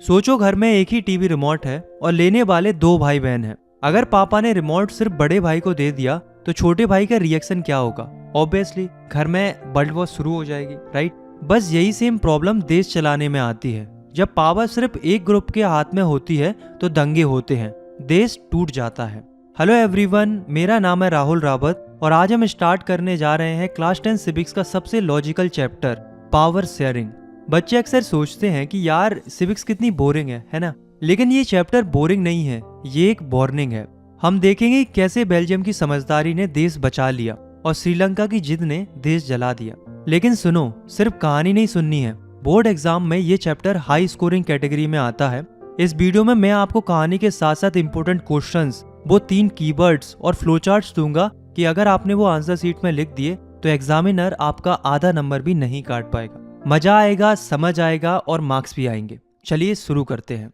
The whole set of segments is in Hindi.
सोचो घर में एक ही टीवी रिमोट है और लेने वाले दो भाई बहन हैं। अगर पापा ने रिमोट सिर्फ बड़े भाई को दे दिया तो छोटे भाई का रिएक्शन क्या होगा? ऑब्वियसली घर में वर्ल्ड वॉर शुरू हो जाएगी, राइट? बस यही सेम प्रॉब्लम देश चलाने में आती है। जब पावर सिर्फ एक ग्रुप के हाथ में होती है तो दंगे होते हैं, देश टूट जाता है। हेलो एवरीवन, मेरा नाम है राहुल रावत और आज हम स्टार्ट करने जा रहे हैं क्लास 10 सिविक्स का सबसे लॉजिकल चैप्टर, पावर शेयरिंग। बच्चे अक्सर सोचते हैं कि यार सिविक्स कितनी बोरिंग है ना? लेकिन ये चैप्टर बोरिंग नहीं है, ये एक वार्निंग है। हम देखेंगे कैसे बेल्जियम की समझदारी ने देश बचा लिया और श्रीलंका की जिद ने देश जला दिया। लेकिन सुनो, सिर्फ कहानी नहीं सुननी है। बोर्ड एग्जाम में ये चैप्टर हाई स्कोरिंग कैटेगरी में आता है। इस वीडियो में मैं आपको कहानी के साथ साथ इंपोर्टेंट क्वेश्चंस, वो 3 कीवर्ड्स और फ्लोचार्ट्स दूंगा कि अगर आपने वो आंसर शीट में लिख दिए तो एग्जामिनर आपका आधा नंबर भी नहीं काट पाएगा। मजा आएगा, समझ आएगा और मार्क्स भी आएंगे। चलिए शुरू करते हैं।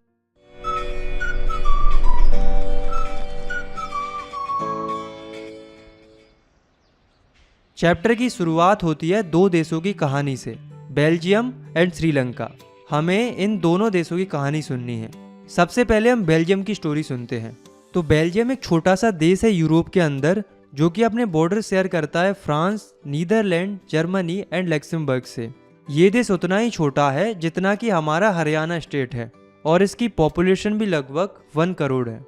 चैप्टर की शुरुआत होती है दो देशों की कहानी से, बेल्जियम एंड श्रीलंका। हमें इन दोनों देशों की कहानी सुननी है। सबसे पहले हम बेल्जियम की स्टोरी सुनते हैं। तो बेल्जियम एक छोटा सा देश है यूरोप के अंदर, जो कि अपने बॉर्डर शेयर करता है France, Netherlands, Germany and Luxembourg से। ये देश उतना ही छोटा है जितना कि हमारा हरियाणा स्टेट है और इसकी पॉपुलेशन भी लगभग 1 करोड़ है।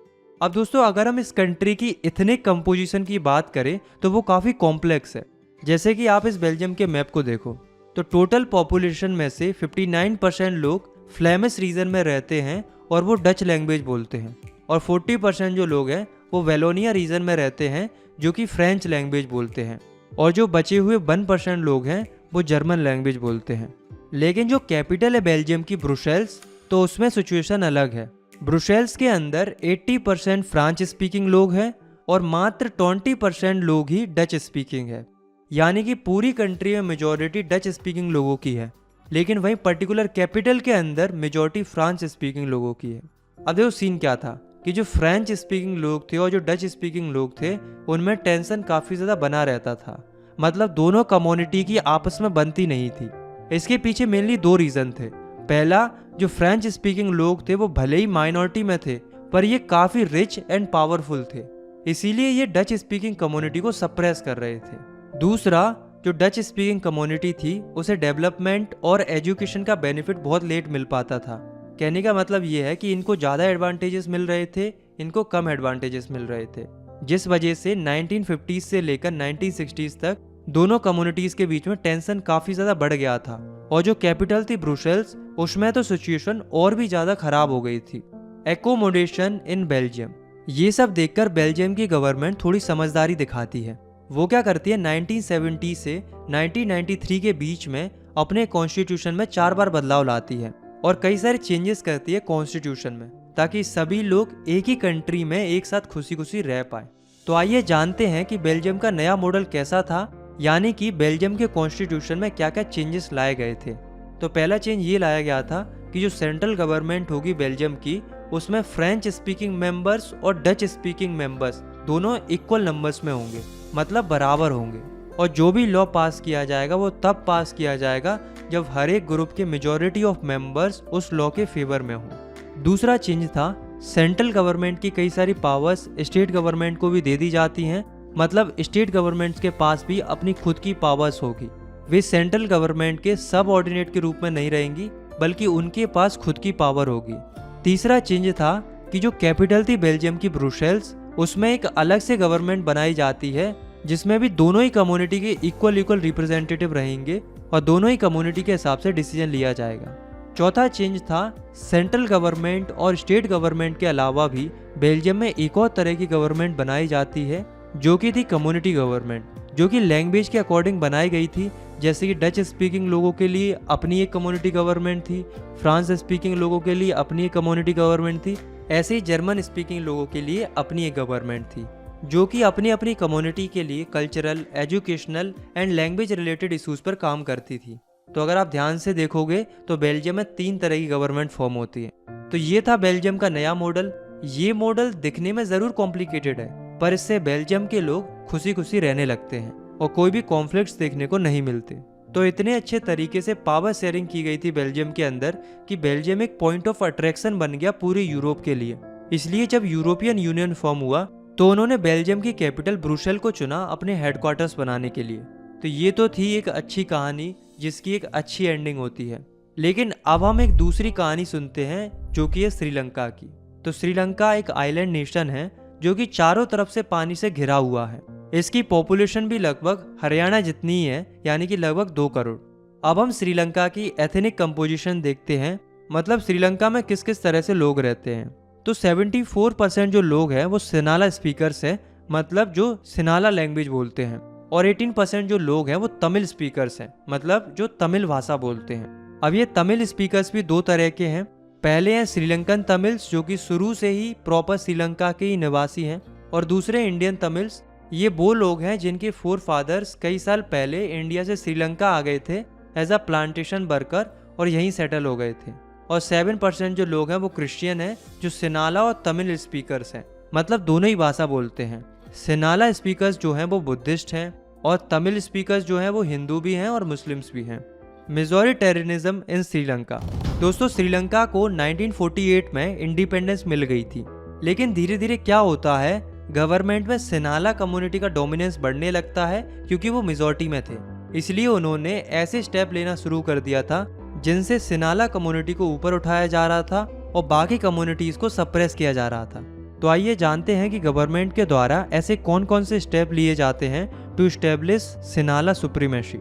अब दोस्तों, अगर हम इस कंट्री की इथनिक कंपोजिशन की बात करें तो वो काफ़ी कॉम्प्लेक्स है। जैसे कि आप इस बेल्जियम के मैप को देखो तो टोटल पॉपुलेशन में से 59% लोग फ्लेमिश रीजन में रहते हैं और वो डच लैंग्वेज बोलते हैं, और 40% जो लोग हैं वो वेलोनिया रीजन में रहते हैं जो कि फ्रेंच लैंग्वेज बोलते हैं, और जो बचे हुए 1% लोग हैं वो जर्मन लैंग्वेज बोलते हैं। लेकिन जो कैपिटल है बेल्जियम की, ब्रुसेल्स, तो उसमें सिचुएशन अलग है। ब्रुसेल्स के अंदर 80% फ्रांच स्पीकिंग लोग हैं और मात्र 20% लोग ही डच स्पीकिंग है। यानी कि पूरी कंट्री में मेजॉरिटी डच स्पीकिंग लोगों की है, लेकिन वहीं पर्टिकुलर कैपिटल के अंदर मेजॉरिटी फ्रांच स्पीकिंग लोगों की है। अब देखो सीन क्या था कि जो फ्रेंच स्पीकिंग लोग थे और जो डच स्पीकिंग लोग थे उनमें टेंशन काफ़ी ज़्यादा बना रहता था। मतलब दोनों कम्युनिटी की आपस में बनती नहीं थी। इसके पीछे मेनली 2 रीज़न थे। पहला, जो फ्रेंच स्पीकिंग लोग थे वो भले ही माइनॉरिटी में थे पर ये काफ़ी रिच एंड पावरफुल थे, इसीलिए ये डच स्पीकिंग कम्युनिटी को सप्रेस कर रहे थे। दूसरा, जो डच स्पीकिंग कम्युनिटी थी उसे डेवलपमेंट और एजुकेशन का बेनिफिट बहुत लेट मिल पाता था। कहने का मतलब ये है कि इनको ज़्यादा एडवांटेजेस मिल रहे थे, इनको कम एडवांटेजेस मिल रहे थे, जिस वजह से 1950s से लेकर 1960s तक दोनों कम्युनिटीज़ के बीच में टेंशन काफ़ी ज़्यादा बढ़ गया था। और जो कैपिटल थी ब्रुसेल्स, उसमें तो सिचुएशन और भी ज़्यादा ख़राब हो गई थी। एकोमोडेशन इन बेल्जियम, ये सब देखकर बेल्जियम की गवर्नमेंट थोड़ी समझदारी दिखाती है। वो क्या करती है, 1970 से 1993 के बीच में अपने कॉन्स्टिट्यूशन में 4 बार बदलाव लाती है और कई सारे चेंजेस करती है कॉन्स्टिट्यूशन में, ताकि सभी लोग एक ही कंट्री में एक साथ खुशी खुशी रह पाए। तो आइए जानते हैं कि बेल्जियम का नया मॉडल कैसा था, यानी कि बेल्जियम के कॉन्स्टिट्यूशन में क्या क्या चेंजेस लाए गए थे। तो पहला चेंज ये लाया गया था कि जो सेंट्रल गवर्नमेंट होगी बेल्जियम की, उसमें फ्रेंच स्पीकिंग मेंबर्स और डच स्पीकिंग मेंबर्स दोनों इक्वल नंबर्स में होंगे, मतलब बराबर होंगे। और जो भी लॉ पास किया जाएगा वो तब पास किया जाएगा जब हर एक ग्रुप के मेजॉरिटी ऑफ मेंबर्स उस लॉ के फेवर में हो। दूसरा चेंज था, सेंट्रल गवर्नमेंट की कई सारी पावर्स स्टेट गवर्नमेंट को भी दे दी जाती हैं। मतलब स्टेट गवर्नमेंट्स के पास भी अपनी खुद की पावर्स होगी। वे सेंट्रल गवर्नमेंट के सब ऑर्डिनेट के रूप में नहीं रहेंगी, बल्कि उनके पास खुद की पावर होगी। तीसरा चेंज था कि जो कैपिटल थी बेल्जियम की, ब्रुसेल्स, उसमें एक अलग से गवर्नमेंट बनाई जाती है जिसमें भी दोनों ही कम्युनिटी के इक्वल रिप्रेजेंटेटिव रहेंगे और दोनों ही कम्युनिटी के हिसाब से डिसीजन लिया जाएगा। चौथा चेंज था, सेंट्रल गवर्नमेंट और स्टेट गवर्नमेंट के अलावा भी बेल्जियम में एक और तरह की गवर्नमेंट बनाई जाती है जो कि थी कम्युनिटी गवर्नमेंट, जो कि लैंग्वेज के अकॉर्डिंग बनाई गई थी। जैसे कि डच स्पीकिंग लोगों के लिए अपनी एक कम्युनिटी गवर्नमेंट थी, फ्रांस स्पीकिंग लोगों के लिए अपनी एक कम्युनिटी गवर्नमेंट थी, ऐसे ही जर्मन स्पीकिंग लोगों के लिए अपनी एक गवर्नमेंट थी, जो कि अपनी अपनी कम्युनिटी के लिए cultural, educational and language related issues पर काम करती थी। तो अगर आप ध्यान से देखोगे तो बेल्जियम में 3 तरह की गवर्नमेंट फॉर्म होती है। तो ये था बेल्जियम का नया मॉडल। ये मॉडल दिखने में ज़रूर कॉम्प्लिकेटेड है, पर इससे बेल्जियम के लोग खुशी खुशी रहने लगते हैं और कोई भी कॉन्फ्लिक्ट्स देखने को नहीं मिलते। तो इतने अच्छे तरीके से पावर शेयरिंग की गई थी बेल्जियम के अंदर कि बेल्जियम एक पॉइंट ऑफ अट्रैक्शन बन गया पूरे यूरोप के लिए। इसलिए जब यूरोपियन यूनियन फॉर्म हुआ तो उन्होंने बेल्जियम की कैपिटल ब्रुसेल को चुना अपने हेडक्वार्टर्स बनाने के लिए। तो ये तो थी एक अच्छी कहानी जिसकी एक अच्छी एंडिंग होती है। लेकिन अब हम एक दूसरी कहानी सुनते हैं जो कि है श्रीलंका की। तो श्रीलंका एक आइलैंड नेशन है जो कि चारों तरफ से पानी से घिरा हुआ है। इसकी पॉपुलेशन भी लगभग हरियाणा जितनी ही है, यानी कि लगभग 2 करोड़। अब हम श्रीलंका की एथनिक कंपोजिशन देखते हैं, मतलब श्रीलंका में किस किस तरह से लोग रहते हैं। तो 74% जो लोग हैं वो सिनाला स्पीकर्स हैं, मतलब जो सिनाला लैंग्वेज बोलते हैं, और 18% जो लोग हैं वो तमिल स्पीकर्स हैं, मतलब जो तमिल भाषा बोलते हैं। अब ये तमिल स्पीकर्स भी 2 तरह के हैं। पहले हैं श्रीलंकन तमिल्स जो कि शुरू से ही प्रॉपर श्रीलंका के ही निवासी हैं, और दूसरे इंडियन तमिल्स। ये वो लोग हैं जिनके फोर फादर्स कई साल पहले इंडिया से श्रीलंका आ गए थे एज अ प्लांटेशन वर्कर और यहीं सेटल हो गए थे। और 7% जो लोग हैं वो क्रिश्चियन हैं जो सिनाला और तमिल स्पीकर्स हैं, मतलब दोनों ही भाषा बोलते हैं। सिनाला स्पीकर्स जो हैं वो बुद्धिस्ट हैं और तमिल स्पीकर्स जो हैं वो हिंदू भी हैं और मुस्लिम्स भी हैं। मेजॉरिटेरियनिज्म इन श्रीलंका। दोस्तों, श्रीलंका को 1948 में इंडिपेंडेंस मिल गई थी, लेकिन धीरे धीरे क्या होता है, गवर्नमेंट में सिनाला कम्युनिटी का डोमिनेंस बढ़ने लगता है क्योंकि वो मेजॉरिटी में थे। इसलिए उन्होंने ऐसे स्टेप लेना शुरू कर दिया था जिनसे सिनाला कम्युनिटी को ऊपर उठाया जा रहा था और बाकी कम्युनिटीज को सप्रेस किया जा रहा था। तो आइए जानते हैं कि गवर्नमेंट के द्वारा ऐसे कौन कौन से स्टेप लिए जाते हैं टू एस्टेब्लिश सिनाला सुप्रीमेसी।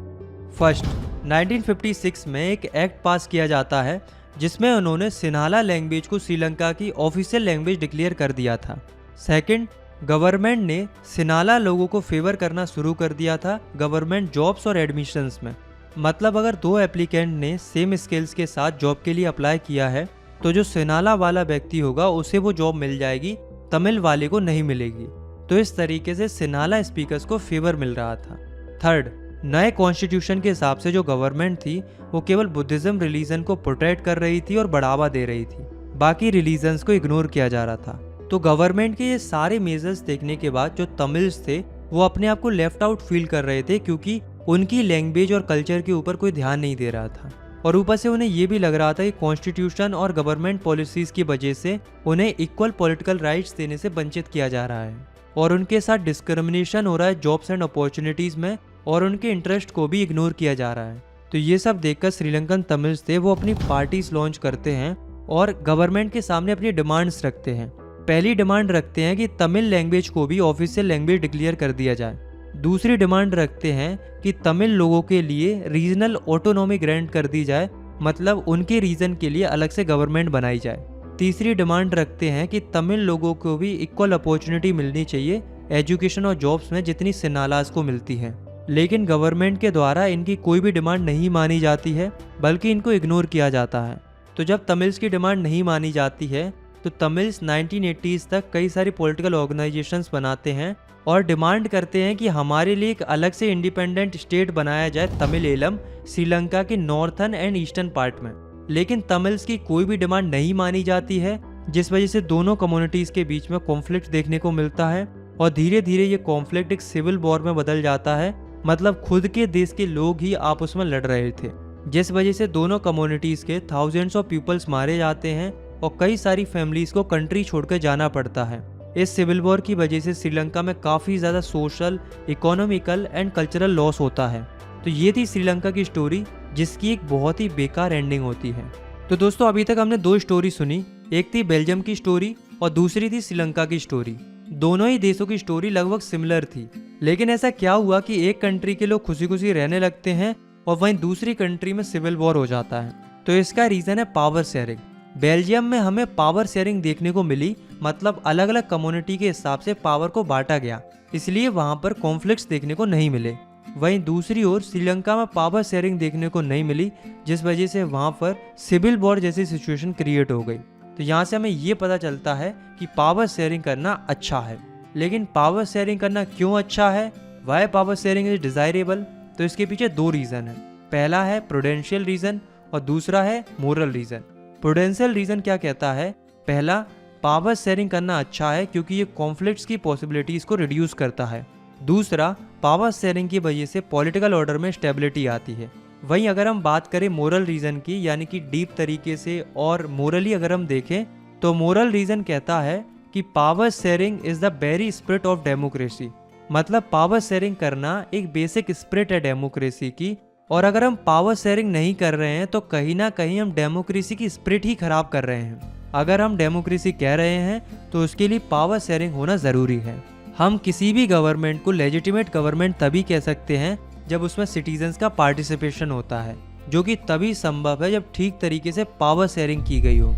फर्स्ट, 1956 में एक एक्ट पास किया जाता है जिसमें उन्होंने सिनाला लैंग्वेज को श्रीलंका की ऑफिशियल लैंग्वेज डिक्लेयर कर दिया था। सेकंड, गवर्नमेंट ने सिनाला लोगों को फेवर करना शुरू कर दिया था गवर्नमेंट जॉब्स और एडमिशन्स में। मतलब अगर 2 एप्लीकेंट ने सेम स्किल्स के साथ जॉब के लिए अप्लाई किया है तो जो सिनाला वाला व्यक्ति होगा उसे वो जॉब मिल जाएगी, तमिल वाले को नहीं मिलेगी। तो इस तरीके से सिनाला स्पीकर्स को फेवर मिल रहा था। थर्ड, नए कॉन्स्टिट्यूशन के हिसाब से जो गवर्नमेंट थी वो केवल बुद्धिज्म रिलीजन को प्रोटेक्ट कर रही थी और बढ़ावा दे रही थी, बाकी रिलीजन्स को इग्नोर किया जा रहा था। तो गवर्नमेंट के ये सारे मेजर्स देखने के बाद जो तमिल्स थे वो अपने आप को लेफ्ट आउट फील कर रहे थे क्योंकि उनकी लैंग्वेज और कल्चर के ऊपर कोई ध्यान नहीं दे रहा था। और ऊपर से उन्हें ये भी लग रहा था कि कॉन्स्टिट्यूशन और गवर्नमेंट पॉलिसीज की वजह से उन्हें इक्वल पॉलिटिकल राइट्स देने से वंचित किया जा रहा है और उनके साथ डिस्क्रिमिनेशन हो रहा है जॉब्स एंड अपॉर्चुनिटीज में, और उनके इंटरेस्ट को भी इग्नोर किया जा रहा है। तो ये सब देखकर श्रीलंकन तमिल्स थे वो अपनी पार्टीज लॉन्च करते हैं और गवर्नमेंट के सामने अपनी डिमांड्स रखते हैं। पहली डिमांड रखते हैं कि तमिल लैंग्वेज को भी ऑफिशियल लैंग्वेज डिक्लेयर कर दिया जाए। दूसरी डिमांड रखते हैं कि तमिल लोगों के लिए रीजनल ऑटोनॉमी ग्रांट कर दी जाए, मतलब उनके रीजन के लिए अलग से गवर्नमेंट बनाई जाए। तीसरी डिमांड रखते हैं कि तमिल लोगों को भी इक्वल अपॉर्चुनिटी मिलनी चाहिए एजुकेशन और जॉब्स में जितनी सिनालास को मिलती है। लेकिन गवर्नमेंट के द्वारा इनकी कोई भी डिमांड नहीं मानी जाती है, बल्कि इनको इग्नोर किया जाता है। तो जब तमिल्स की डिमांड नहीं मानी जाती है तो तमिल्स 1980s तक कई सारी पॉलिटिकल ऑर्गेनाइजेशंस बनाते हैं और डिमांड करते हैं कि हमारे लिए एक अलग से इंडिपेंडेंट स्टेट बनाया जाए तमिल-एलम, श्रीलंका के नॉर्थर्न एंड ईस्टर्न पार्ट में। लेकिन तमिल्स की कोई भी डिमांड नहीं मानी जाती है, जिस वजह से दोनों कम्युनिटीज के बीच में कॉन्फ्लिक्ट देखने को मिलता है और धीरे धीरे ये कॉन्फ्लिक्ट एक सिविल वॉर में बदल जाता है। मतलब खुद के देश के लोग ही आपस में लड़ रहे थे, जिस वजह से दोनों कम्युनिटीज के थाउजेंड्स ऑफ पीपल्स मारे जाते हैं और कई सारी फैमिलीज को कंट्री छोड़कर जाना पड़ता है। इस सिविल वॉर की वजह से श्रीलंका में काफ़ी ज़्यादा social, economical and cultural loss होता है। तो ये थी श्रीलंका की स्टोरी जिसकी एक बहुत ही बेकार एंडिंग होती है। तो दोस्तों, अभी तक हमने 2 स्टोरी सुनी, एक थी बेल्जियम की स्टोरी और दूसरी थी श्रीलंका की स्टोरी। दोनों ही देशों की स्टोरी लगभग सिमिलर थी, लेकिन ऐसा क्या हुआ कि एक कंट्री के लोग खुशी खुशी रहने लगते हैं और वहीं दूसरी कंट्री में सिविल वॉर हो जाता है। तो इसका रीज़न है पावर शेयरिंग। बेल्जियम में हमें पावर शेयरिंग देखने को मिली, मतलब अलग अलग कम्युनिटी के हिसाब से पावर को बांटा गया, इसलिए वहां पर कॉन्फ्लिक्ट्स देखने को नहीं मिले। वहीं दूसरी ओर श्रीलंका में पावर शेयरिंग देखने को नहीं मिली, जिस वजह से वहां पर सिविल वॉर जैसी सिचुएशन क्रिएट हो गई। तो यहाँ से हमें ये पता चलता है कि पावर शेयरिंग करना अच्छा है। लेकिन पावर शेयरिंग करना क्यों अच्छा है, why power sharing is desirable? तो इसके पीछे 2 रीज़न है। पहला है प्रूडेंशियल रीज़न और दूसरा है मोरल रीज़न। प्रूडेंशियल रीज़न क्या कहता है? पहला, पावर शेयरिंग करना अच्छा है क्योंकि ये कॉन्फ्लिक्ट्स की पॉसिबिलिटीज़ को रिड्यूस करता है। दूसरा, पावर शेयरिंग की वजह से पॉलिटिकल ऑर्डर में स्टेबिलिटी आती है। वहीं अगर हम बात करें मोरल रीजन की, यानी कि डीप तरीके से और मोरली अगर हम देखें, तो मोरल रीजन कहता है कि power sharing is the very spirit of democracy. मतलब पावर शेयरिंग करना एक बेसिक स्पिरिट है डेमोक्रेसी की, और अगर हम पावर शेयरिंग नहीं कर रहे हैं तो कहीं ना कहीं हम डेमोक्रेसी की स्पिरिट ही खराब कर रहे हैं। अगर हम डेमोक्रेसी कह रहे हैं तो उसके लिए पावर शेयरिंग होना ज़रूरी है। हम किसी भी गवर्नमेंट को लेजिटिमेट गवर्नमेंट तभी कह सकते हैं जब उसमें सिटीजन्स का पार्टिसिपेशन होता है, जो कि तभी संभव है जब ठीक तरीके से पावर शेयरिंग की गई हो।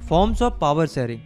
Forms of power sharing.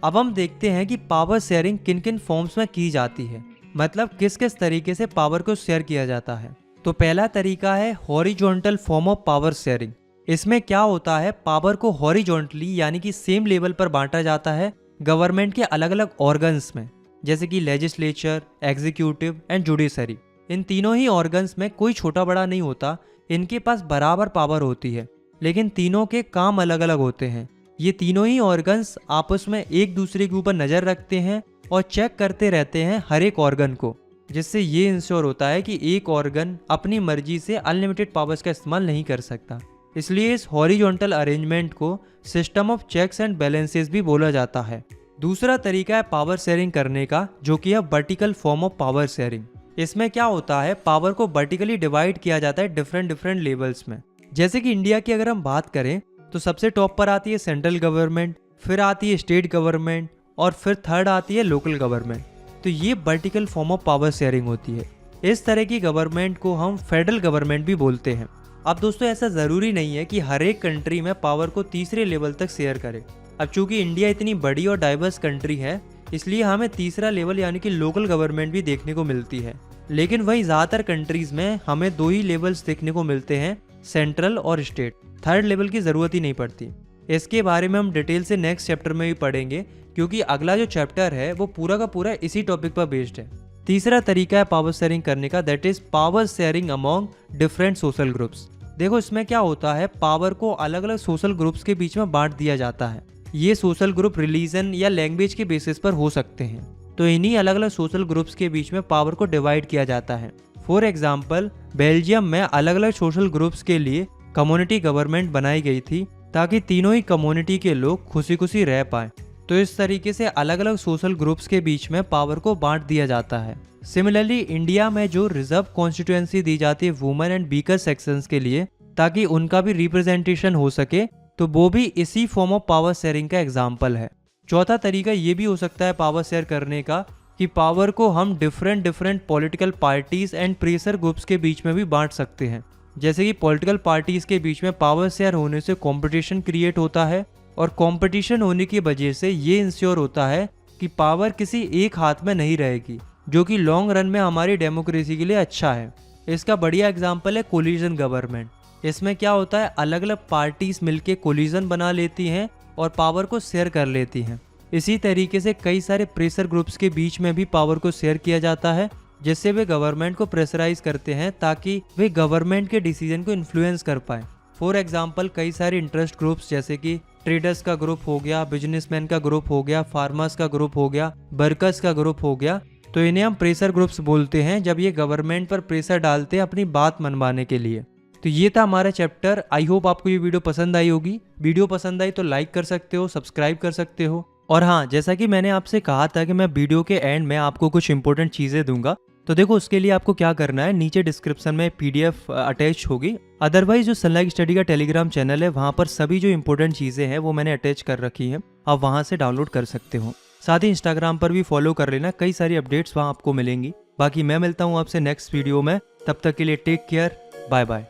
अब हम देखते हैं कि पावर शेयरिंग किन किन फॉर्म्स में की जाती है, मतलब किस किस तरीके से पावर को शेयर किया जाता है। तो पहला तरीका है horizontal form of power sharing. इसमें क्या होता है, पावर को हॉरिजॉन्टली यानी कि सेम लेवल पर बांटा जाता है गवर्नमेंट के अलग अलग ऑर्गन्स में, जैसे कि लेजिस्लेचर, एग्जीक्यूटिव एंड जुडिशरी। इन तीनों ही ऑर्गन्स में कोई छोटा बड़ा नहीं होता, इनके पास बराबर पावर होती है, लेकिन तीनों के काम अलग अलग होते हैं। ये तीनों ही ऑर्गन्स आपस में एक दूसरे के ऊपर नज़र रखते हैं और चेक करते रहते हैं हर एक ऑर्गन को, जिससे ये इंश्योर होता है कि एक ऑर्गन अपनी मर्जी से अनलिमिटेड पावर्स का इस्तेमाल नहीं कर सकता। इसलिए इस हॉरिजॉन्टल अरेंजमेंट को system of checks and balances भी बोला जाता है। दूसरा तरीका है पावर शेयरिंग करने का, जो कि है vertical form of power sharing. इसमें क्या होता है, पावर को वर्टिकली डिवाइड किया जाता है डिफरेंट लेवल्स में। जैसे कि इंडिया की अगर हम बात करें तो सबसे टॉप पर आती है सेंट्रल गवर्नमेंट, फिर आती है स्टेट गवर्नमेंट और फिर थर्ड आती है लोकल गवर्नमेंट। तो ये vertical form of power sharing होती है। इस तरह की गवर्नमेंट को हम फेडरल गवर्नमेंट भी बोलते हैं। अब दोस्तों ऐसा ज़रूरी नहीं है कि हर एक कंट्री में पावर को तीसरे लेवल तक शेयर करे। अब चूंकि इंडिया इतनी बड़ी और डाइवर्स कंट्री है, इसलिए हमें तीसरा लेवल यानी कि लोकल गवर्नमेंट भी देखने को मिलती है। लेकिन वहीं ज़्यादातर कंट्रीज़ में हमें दो ही लेवल्स देखने को मिलते हैं, सेंट्रल और स्टेट। थर्ड लेवल की ज़रूरत ही नहीं पड़ती। इसके बारे में हम डिटेल से नेक्स्ट चैप्टर में भी पढ़ेंगे, क्योंकि अगला जो चैप्टर है वो पूरा का पूरा इसी टॉपिक पर बेस्ड है। तीसरा तरीका है पावर शेयरिंग करने का, that is power sharing among different social groups. देखो इसमें क्या होता है, पावर को अलग अलग सोशल ग्रुप्स के बीच में बांट दिया जाता है। ये सोशल ग्रुप रिलीजन या लैंग्वेज के बेसिस पर हो सकते हैं। तो इन्हीं अलग अलग सोशल ग्रुप्स के बीच में पावर को डिवाइड किया जाता है। फॉर एग्जाम्पल बेल्जियम में अलग अलग सोशल ग्रुप्स के लिए कम्युनिटी गवर्नमेंट बनाई गई थी, ताकि तीनों ही कम्युनिटी के लोग खुशी खुशी रह पाए। तो इस तरीके से अलग अलग सोशल ग्रुप्स के बीच में पावर को बांट दिया जाता है। सिमिलरली इंडिया में जो रिजर्व कॉन्स्टिट्यूएंसी दी जाती है वुमेन एंड वीकर सेक्शंस के लिए, ताकि उनका भी रिप्रेजेंटेशन हो सके, तो वो भी इसी फॉर्म ऑफ पावर शेयरिंग का एग्जाम्पल है। चौथा तरीका ये भी हो सकता है पावर शेयर करने का, कि पावर को हम different political parties and pressure groups के बीच में भी बांट सकते हैं। जैसे कि पॉलिटिकल पार्टीज के बीच में पावर शेयर होने से कंपटीशन क्रिएट होता है, और कंपटीशन होने की वजह से ये इंश्योर होता है कि पावर किसी एक हाथ में नहीं रहेगी, जो कि लॉन्ग रन में हमारी डेमोक्रेसी के लिए अच्छा है। इसका बढ़िया एग्जाम्पल है कोलिजन गवर्नमेंट। इसमें क्या होता है, अलग अलग पार्टीज मिलके कोलिजन बना लेती हैं और पावर को शेयर कर लेती हैं। इसी तरीके से कई सारे प्रेशर ग्रुप्स के बीच में भी पावर को शेयर किया जाता है, जिससे वे गवर्नमेंट को प्रेशराइज करते हैं ताकि वे गवर्नमेंट के डिसीजन को इन्फ्लुएंस कर पाए। फॉर एग्जाम्पल कई सारे इंटरेस्ट ग्रुप्स जैसे कि ट्रेडर्स का ग्रुप हो गया, बिजनेसमैन का ग्रुप हो गया, फार्मर्स का ग्रुप हो गया, वर्कर्स का ग्रुप हो गया, तो इन्हें हम प्रेशर ग्रुप्स बोलते हैं जब ये गवर्नमेंट पर प्रेशर डालते हैं अपनी बात मनवाने के लिए। तो ये था हमारा चैप्टर। आई होप आपको ये वीडियो पसंद आई होगी। वीडियो पसंद आई तो लाइक कर सकते हो, सब्सक्राइब कर सकते हो। और हाँ, जैसा कि मैंने आपसे कहा था कि मैं वीडियो के एंड में आपको कुछ इंपॉर्टेंट चीज़ें दूंगा, तो देखो उसके लिए आपको क्या करना है, नीचे डिस्क्रिप्शन में PDF अटैच होगी। अदरवाइज जो सनलाइट स्टडी का टेलीग्राम चैनल है, वहाँ पर सभी जो इंपॉर्टेंट चीज़ें हैं वो मैंने अटैच कर रखी हैं, आप वहाँ से डाउनलोड कर सकते हो। साथ ही इंस्टाग्राम पर भी फॉलो कर लेना, कई सारी अपडेट्स वहाँ आपको मिलेंगी। बाकी मैं मिलता हूँ आपसे नेक्स्ट वीडियो में, तब तक के लिए टेक केयर, बाय बाय।